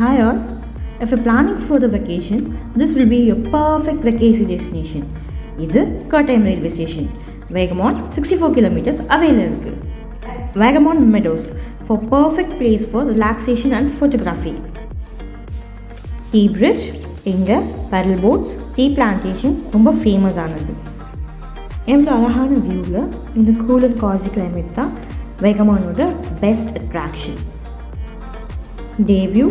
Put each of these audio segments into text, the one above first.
Hi all. If you're planning for the vacation, this will be your perfect vacation destination. இது Kottayam railway station. Vagamon 64 kilometers away இருக்கு. Vagamon Meadows for perfect place for relaxation and photography. Tea bridge, இங்க paddle boats, tea plantation ரொம்ப famous ஆனது. எவ்வளோ அழகான வியூவில் இந்த cool and Kashi climate தான் வேகமானோட பெஸ்ட் அட்ராக்ஷன். டே வியூ,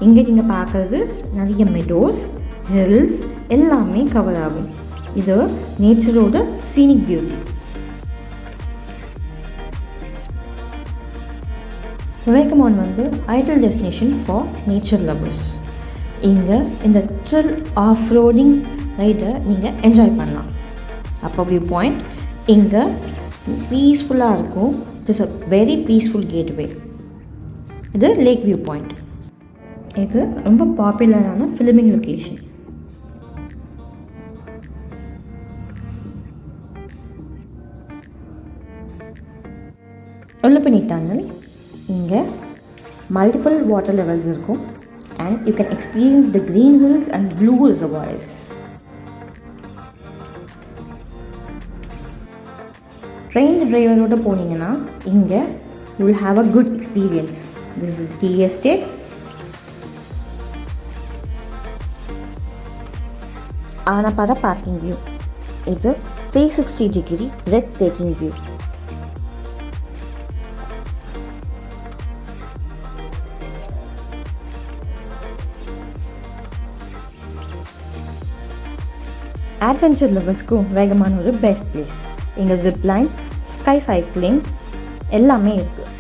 இங்கே நீங்கள் பார்க்குறது நிறைய மெடோஸ், ஹில்ஸ் எல்லாமே கவர் ஆகும். இது நேச்சரோட scenic beauty. Vagamon ideal destination for nature lovers. இங்கே இந்த த்ரில் ஆஃப் ரோடிங் ரைடை நீங்கள் என்ஜாய் பண்ணலாம். அப்போ வியூ பாயிண்ட் இங்கே பீஸ்ஃபுல்லாக இருக்கும். It is a very peaceful getaway. இது லேக் வியூ பாயிண்ட். இது ரொம்ப பாப்புலரான ஃபிலிமிங் லொக்கேஷன். உள்ளப்பனி டன்னல், இங்கே மல்டிபிள் வாட்டர் லெவல்ஸ் இருக்கும் and you can experience the green hills and blue reservoirs. Train டிரைவரோடு போனீங்கன்னா இங்கே you will have a good experience. This is tea estate. Anappara parking view. இது 360 டிகிரி breathtaking வியூ. அட்வென்ச்சர் லவர்ஸ்க்கும் வேகமான ஒரு best place. இங்கே zip line, sky cycling எல்லாமே இருக்குது.